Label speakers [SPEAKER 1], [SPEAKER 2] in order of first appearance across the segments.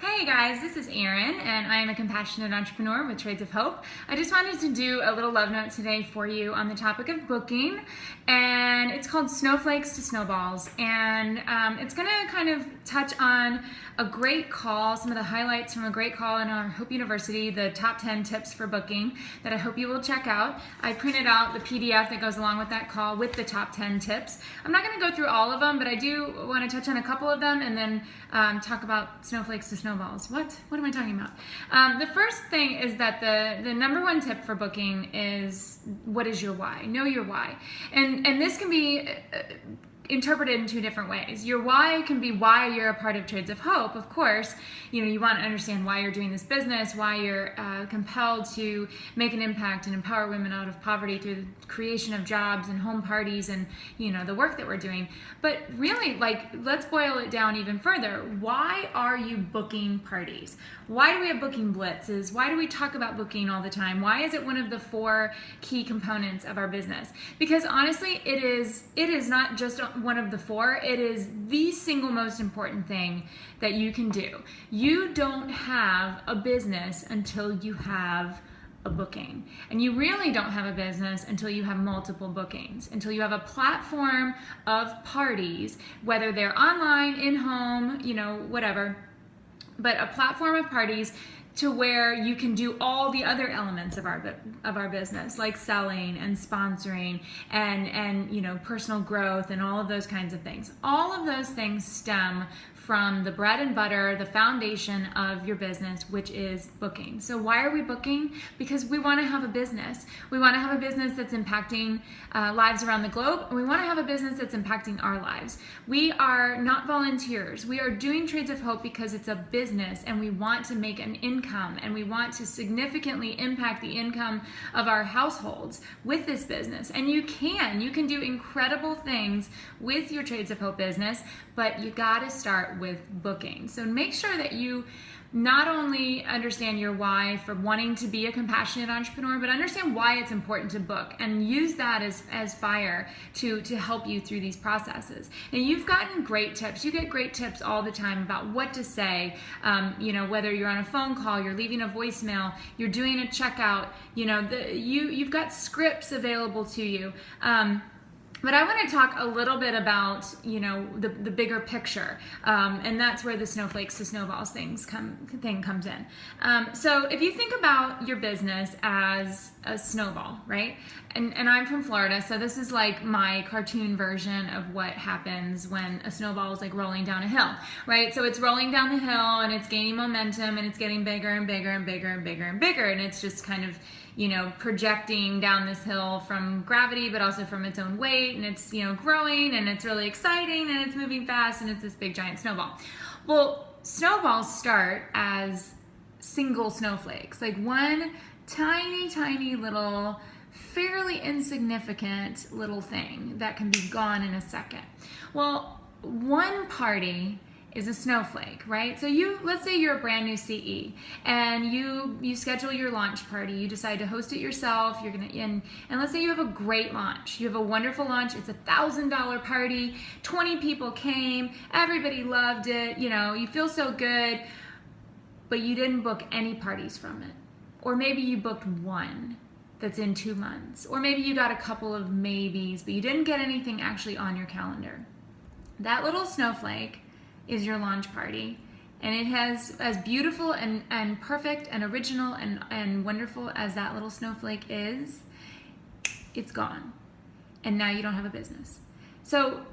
[SPEAKER 1] Hey guys, this is Erin, and I am a compassionate entrepreneur with Trades of Hope. I just wanted to do a little love note today for you on the topic of booking, and it's called Snowflakes to Snowballs, and it's going to kind of touch on a great call, some of the highlights from a great call in our Hope University, the top 10 tips for booking that I hope you will check out. I printed out the PDF that goes along with that call with the top 10 tips. I'm not going to go through all of them, but I do want to touch on a couple of them and then talk about Snowflakes to Snowballs. What am I talking about? The first thing is that the number one tip for booking is, what is your why? Know your why. And this can be interpreted in two different ways. Your why can be why you're a part of Trades of Hope. Of course, you want to understand why you're doing this business, why you're compelled to make an impact and empower women out of poverty through the creation of jobs and home parties and the work that we're doing. But really, let's boil it down even further. Why are you booking parties? Why do we have booking blitzes? Why do we talk about booking all the time? Why is it one of the 4 key components of our business? Because honestly, it is not just one of the 4. It is the single most important thing that you can do. You don't have a business until you have a booking. And you really don't have a business until you have multiple bookings, until you have a platform of parties, whether they're online, in-home, whatever, but a platform of parties to where you can do all the other elements of our business, like selling and sponsoring and personal growth and all of those kinds of things. All of those things stem from the bread and butter, the foundation of your business, which is booking. So why are we booking? Because we want to have a business. We want to have a business that's impacting lives around the globe, and we want to have a business that's impacting our lives. We are not volunteers. We are doing Trades of Hope because it's a business, and we want to make an income, and we want to significantly impact the income of our households with this business. And you can do incredible things with your Trades of Hope business, but you got to start with booking. So make sure that you not only understand your why for wanting to be a compassionate entrepreneur, but understand why it's important to book and use that as fire to help you through these processes. And you've gotten great tips. You get great tips all the time about what to say, whether you're on a phone call, you're leaving a voicemail, you're doing a checkout, you've got scripts available to you. But I want to talk a little bit about, the bigger picture, and that's where the Snowflakes to Snowballs thing comes in. So if you think about your business as a snowball, right? And I'm from Florida, so this is like my cartoon version of what happens when a snowball is like rolling down a hill, right? So it's rolling down the hill and it's gaining momentum and it's getting bigger and bigger and bigger and bigger and bigger, and it's just kind of projecting down this hill from gravity, but also from its own weight, and it's, growing, and it's really exciting, and it's moving fast, and it's this big giant snowball. Well, snowballs start as single snowflakes, like one tiny, tiny little, fairly insignificant little thing that can be gone in a second. Well, one party is a snowflake, right? So let's say you're a brand new CE and you schedule your launch party. You decide to host it yourself. And let's say you have a great launch. You have a wonderful launch. It's $1,000 party. 20 people came. Everybody loved it. You feel so good, but you didn't book any parties from it. Or maybe you booked one that's in 2 months. Or maybe you got a couple of maybes, but you didn't get anything actually on your calendar. That little snowflake is your launch party, and it has, as beautiful and perfect and original and wonderful as that little snowflake is, it's gone, and now you don't have a business. So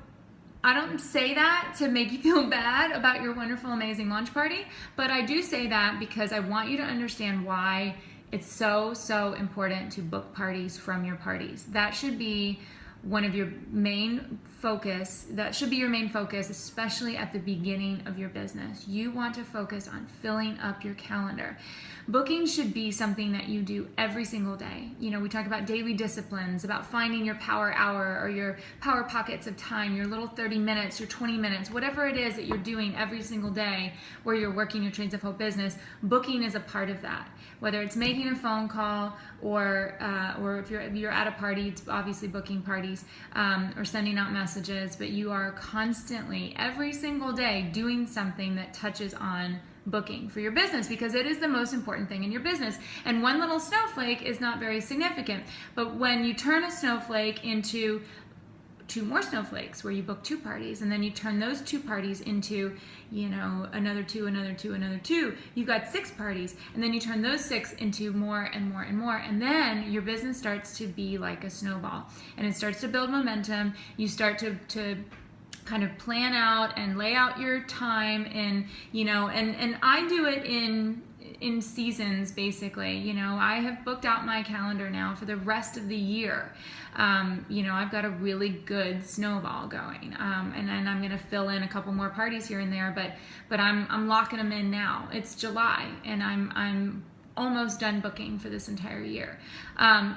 [SPEAKER 1] I don't say that to make you feel bad about your wonderful, amazing launch party, but I do say that because I want you to understand why it's so important to book parties from your parties. That should be one of your main focus. That should be your main focus, especially at the beginning of your business. You want to focus on filling up your calendar. Booking should be something that you do every single day. We talk about daily disciplines, about finding your power hour or your power pockets of time, your little 30 minutes, your 20 minutes, whatever it is that you're doing every single day where you're working your Trades of Hope business. Booking is a part of that. Whether it's making a phone call or if you're at a party, it's obviously booking parties parties or sending out messages, but you are constantly, every single day, doing something that touches on booking for your business, because it is the most important thing in your business. And one little snowflake is not very significant, but when you turn a snowflake into 2 more snowflakes, where you book 2 parties, and then you turn those 2 parties into, you know, another 2, another 2, another 2, you've got 6 parties, and then you turn those 6 into more and more and more, and then your business starts to be like a snowball, and it starts to build momentum. You start to kind of plan out and lay out your time, and you know, and I do it in seasons, basically. You know, I have booked out my calendar now for the rest of the year. You know, I've got a really good snowball going, and then I'm going to fill in a couple more parties here and there, but I'm locking them in now. It's July, and I'm almost done booking for this entire year.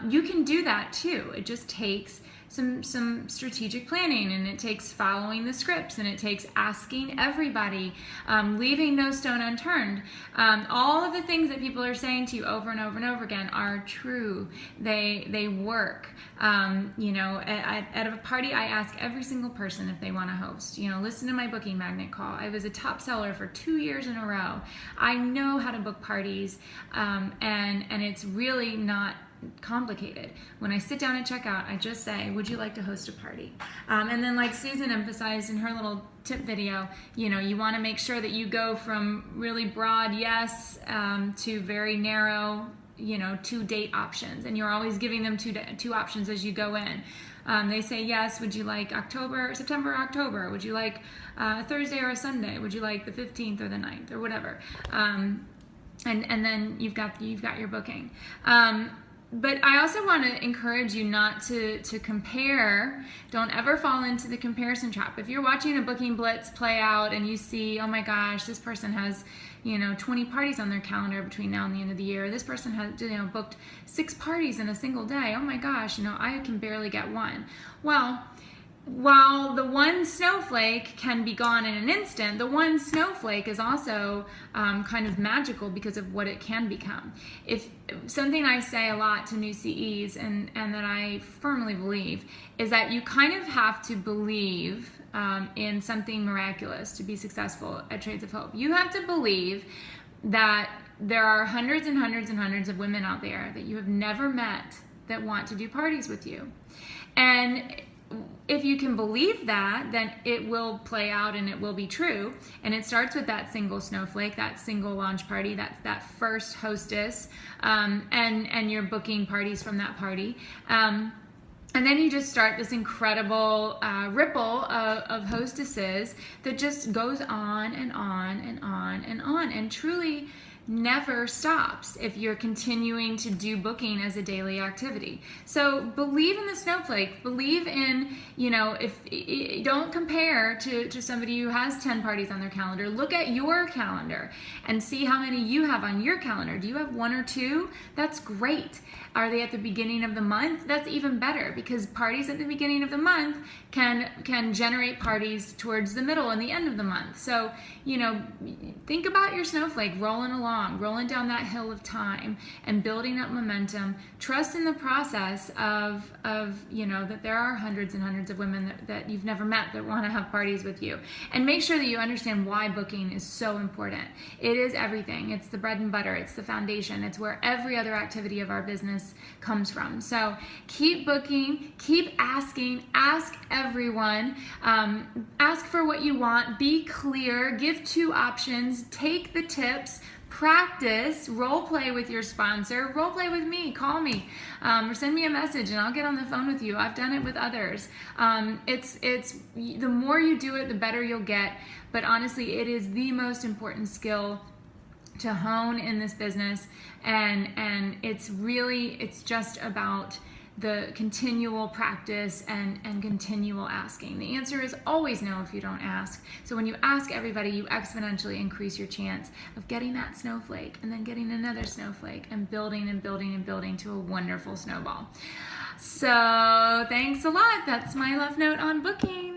[SPEAKER 1] You can do that too. It just takes some strategic planning, and it takes following the scripts, and it takes asking everybody, leaving no stone unturned. All of the things that people are saying to you over and over and over again are true. They work. You know, at a party, I ask every single person if they want to host. You know, listen to my booking magnet call. I was a top seller for 2 years in a row. I know how to book parties, and it's really not complicated. When I sit down at checkout, I just say, would you like to host a party? And then, like Susan emphasized in her little tip video, you know, you want to make sure that you go from really broad yes to very narrow, you know, 2 date options, and you're always giving them two options as you go in. They say, yes, would you like September or October? Would you like a Thursday or a Sunday? Would you like the 15th or the 9th or whatever? And then you've got your booking. But I also want to encourage you not to compare. Don't ever fall into the comparison trap. If you're watching a booking blitz play out and you see, oh my gosh, this person has, you know, 20 parties on their calendar between now and the end of the year. This person has, you know, booked 6 parties in a single day. Oh my gosh, you know, I can barely get one. Well, while the one snowflake can be gone in an instant, the one snowflake is also kind of magical because of what it can become. If something I say a lot to new CEs, and that I firmly believe, is that you kind of have to believe in something miraculous to be successful at Trades of Hope. You have to believe that there are hundreds and hundreds and hundreds of women out there that you have never met that want to do parties with you. And if you can believe that, then it will play out and it will be true. And it starts with that single snowflake, that single launch party, that first hostess, and you're booking parties from that party. And then you just start this incredible ripple of hostesses that just goes on and on and on and on, and truly never stops if you're continuing to do booking as a daily activity. So believe in the snowflake. Believe in, you know, don't compare to somebody who has 10 parties on their calendar. Look at your calendar and see how many you have on your calendar. Do you have 1 or 2? That's great. Are they at the beginning of the month? That's even better, because parties at the beginning of the month can generate parties towards the middle and the end of the month. So, you know, think about your snowflake rolling along, rolling down that hill of time and building up momentum. Trust in the process of you know, that there are hundreds and hundreds of women that you've never met that want to have parties with you. And make sure that you understand why booking is so important. It is everything. It's the bread and butter. It's the foundation. It's where every other activity of our business comes from. So keep booking, keep asking, ask everyone, ask for what you want, be clear, give 2 options, take the tips, practice, role play with your sponsor, role play with me, call me, or send me a message and I'll get on the phone with you. I've done it with others. It's the more you do it, the better you'll get. But honestly, it is the most important skill to hone in this business, and it's just about the continual practice and continual asking. The answer is always no if you don't ask. So when you ask everybody, you exponentially increase your chance of getting that snowflake and then getting another snowflake and building and building and building to a wonderful snowball. So thanks a lot. That's my love note on booking.